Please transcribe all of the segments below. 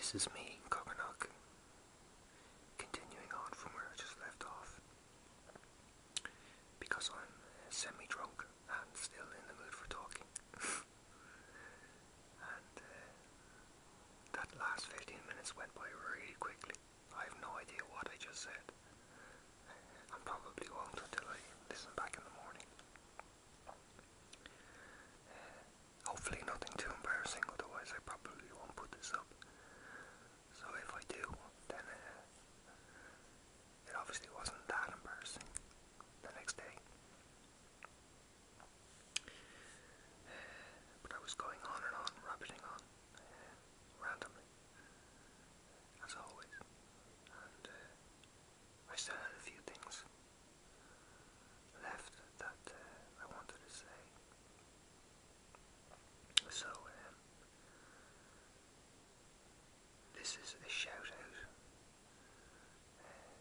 This is me, Cogarnach, continuing on from where I just left off, because I'm semi-drunk and still in the mood for talking. And that last 15 minutes went by really quickly. I have no idea what I just said. I probably won't until I listen back in the morning. Hopefully nothing too embarrassing, otherwise I probably won't put this up. So if I do, then it obviously wasn't that embarrassing the next day. But I was going on and on, rabbiting on, randomly, as always. And I still had a few things left that I wanted to say. So, this is a shout out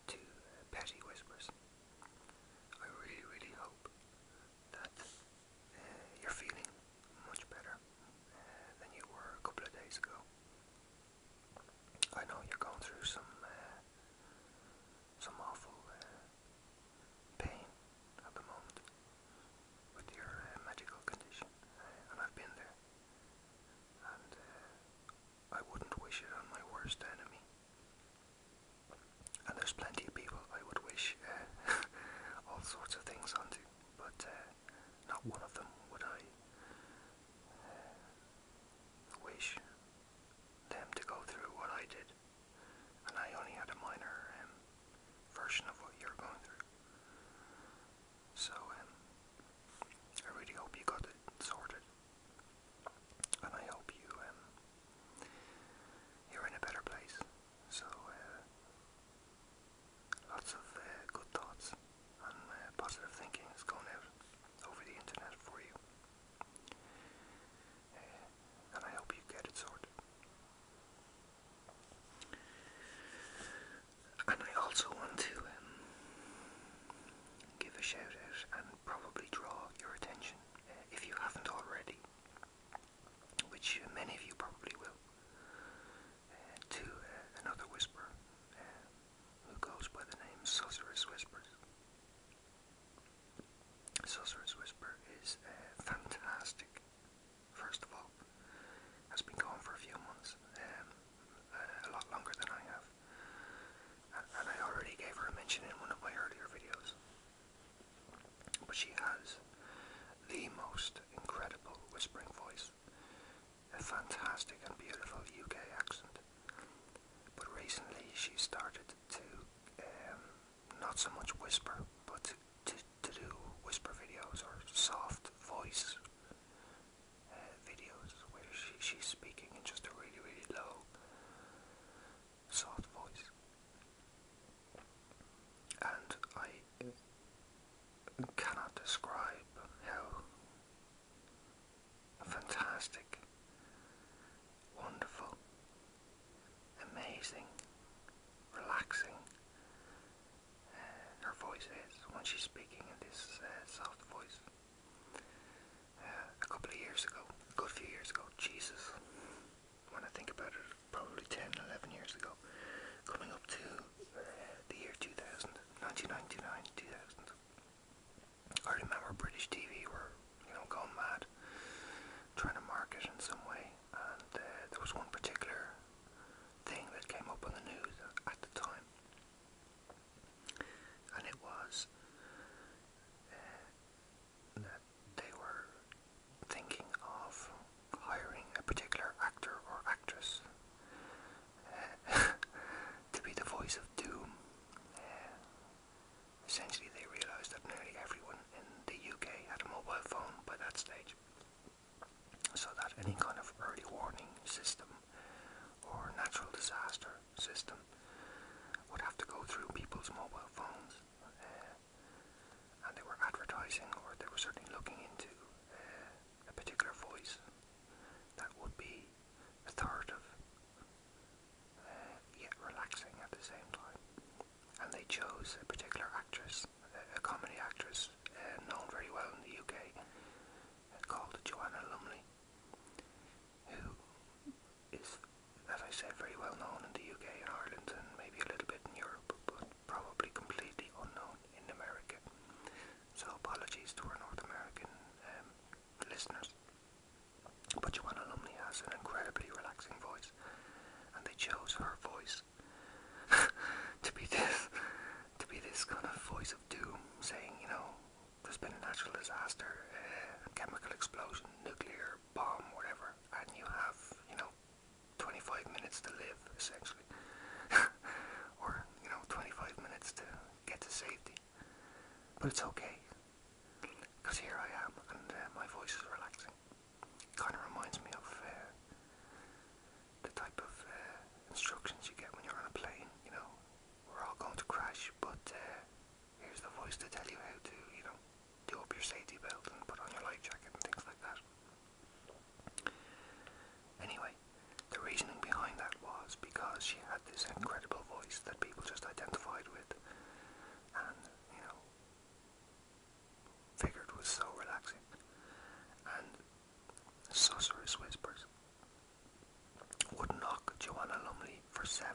to Petty Whispers. I really, really hope that you're feeling much better than you were a couple of days ago. I know you're going through some awful pain at the moment with your medical condition, and I've been there, and I wouldn't wish it on my worst enemy. And there's plenty of people I would wish all sorts of things onto, but not one of them would I wish them to go through what I did. And I only had a minor version of what you're going through. So I really hope you got it sorted, and I hope you're in a better place. So lots of good thoughts and positive thinking is going out over the internet for you, and I hope you get it sorted. And I also want to give a shout out and probably draw your attention, if you haven't already, which many of you probably will, to another whisperer who goes by the name Susurrus Whispers. Susurrus Whisper is fantastic. First of all, has been going for a few months, a lot longer than I have, and I already gave her a mention in one of my earlier videos. But she has the most incredible whispering voice, a fantastic and beautiful UK accent. But recently she started to not so much whisper, but to do whisper videos or soft voice videos where she's speaking in just a really, really low, soft voice. And I cannot describe how fantastic, wonderful, amazing, relaxing her voice is. natural disaster, chemical explosion, nuclear bomb, whatever, and you have, 25 minutes to live, essentially. Or, 25 minutes to get to safety. But it's okay, because here I am, and my voice is relaxing. It kind of reminds me of the type of instructions you get when you're on a plane. We're all going to crash, but here's the voice to tell you how to, do up your safety belt and put on your life jacket and things like that. Anyway, the reasoning behind that was because she had this incredible voice that people just identified with, and, figured was so relaxing. And Susurrus Whispers would knock Joanna Lumley for 7.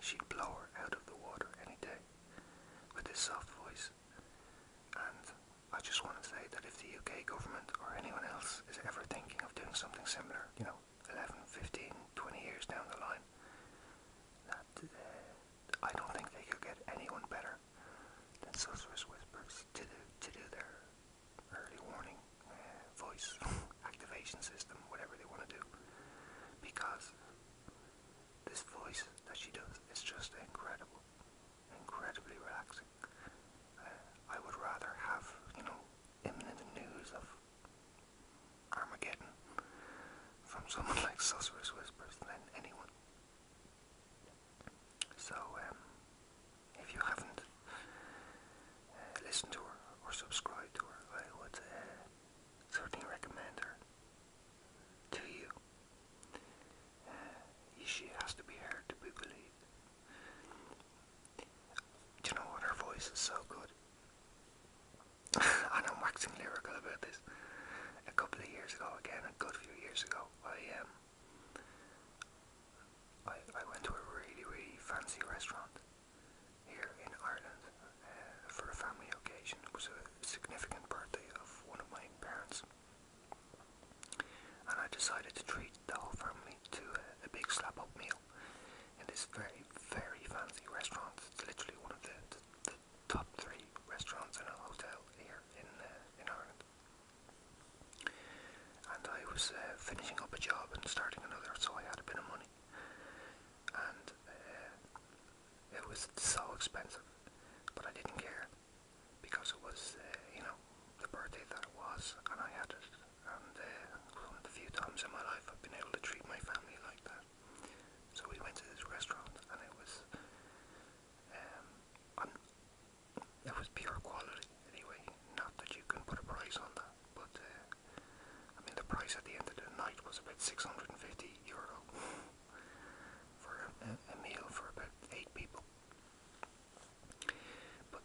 She'd blow her out of the water any day with this soft voice. And I just want to say that if the UK government or anyone else is ever thinking of doing something similar, 11, 15, 20 years down the line, that I don't think they could get anyone better than Susurrus Whispers to do their early warning voice activation system, whatever they want to do, because this voice that she does is just incredible, incredibly relaxing. I would rather have, imminent news of Armageddon from someone like Susurrus Whispers than anyone. So, if you haven't listened to her or subscribed to her, I would certainly recommend her to you. She has to be heard to be believed. Do you know what? Her voice is so good. And I'm waxing lyrical about this. A couple of years ago, again, a good few years ago, I went to a really, really fancy restaurant here in Ireland for a family occasion. It was a significant birthday of one of my parents, and I decided to treat the whole family to a big slap-up meal in this very, very fancy restaurant. It's literally one of the top 3 restaurants in a hotel here in Ireland. And I was finishing up a job and starting another, so I had a bit of money. And it was so expensive, but I didn't care, because it was, the birthday that it was, and I had it. And one of the few times in my life I've been able to treat my family like that. So we went to this restaurant, and it was pure quality anyway. Not that you can put a price on that, but the price at the end of the night was about €650 for a meal for about 8 people. But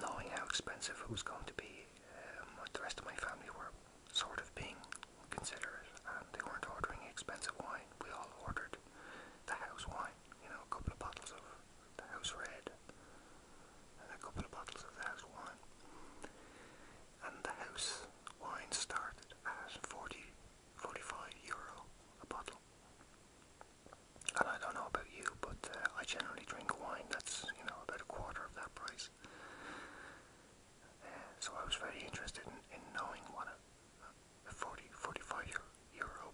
knowing how expensive it was going to be, the rest of my family were sort of being considerate, and they weren't ordering expensive wine. We all ordered the house wine, a couple of bottles of the house red and a couple of bottles of the house wine. And the house wine started at €45 a bottle. And I don't know about you, but I generally drink wine that's, about a quarter of that price. So I was very interested in knowing what a €45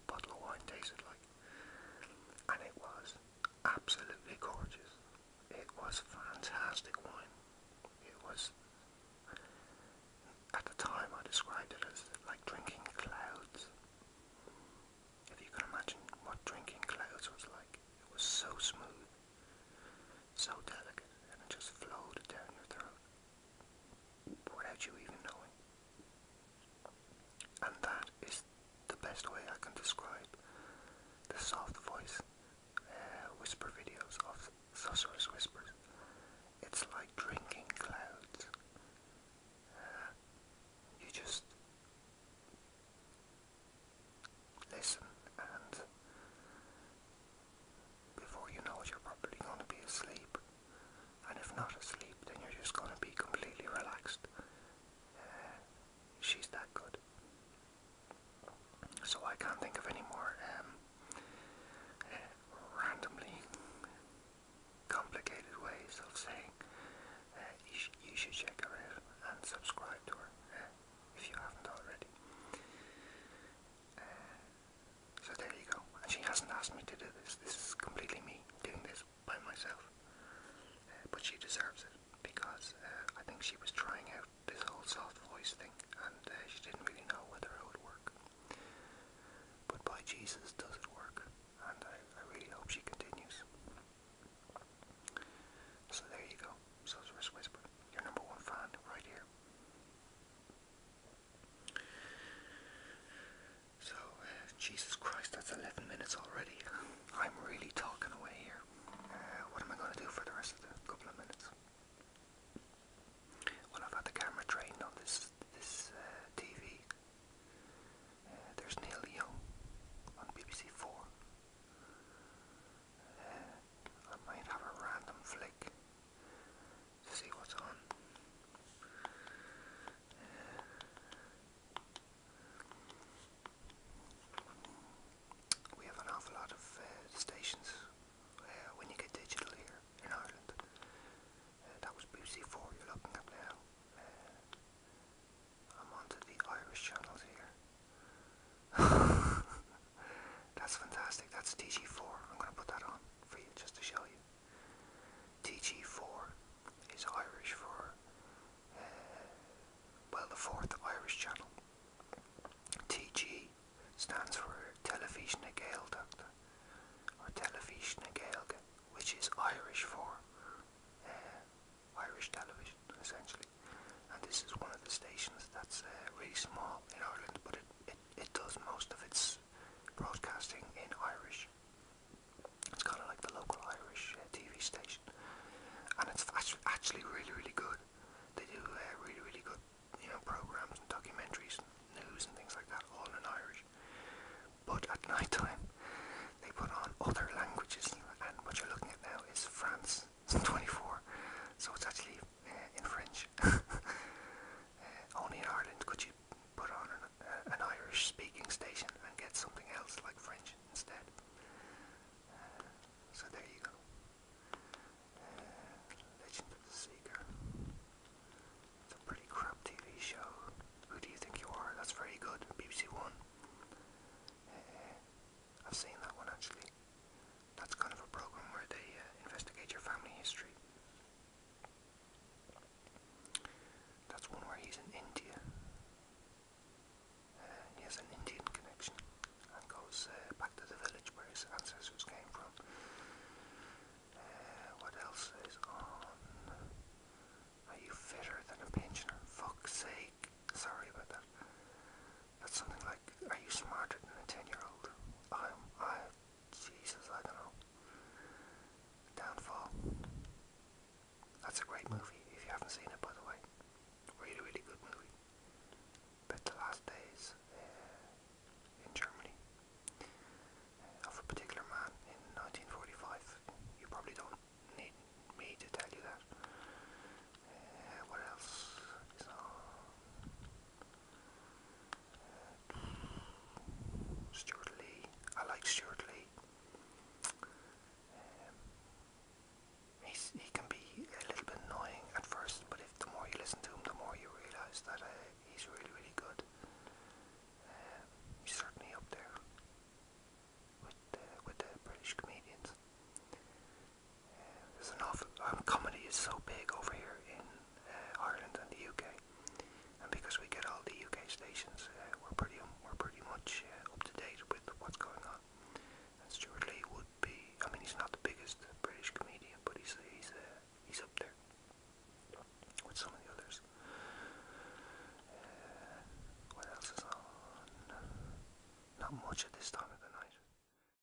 bottle of wine tasted like. And it was absolutely gorgeous. It was fantastic wine. It was, at the time I described it as like drinking clouds. If you can imagine what drinking clouds was like. It was so smooth, so delicate, and it just flowed down your throat without you even knowing. And that is the best way I can describe the soft voice whisper videos of Susurrus Whispers. It's like drinking clouds. You just listen, and before you know it, you're probably going to be asleep. And if not asleep, then you're just going to be completely relaxed. She's that good. So I can't think of any more randomly complicated ways of saying fourth Irish channel. TG stands for Television na Gaeltachta, or Television na Gaeilge, which is Irish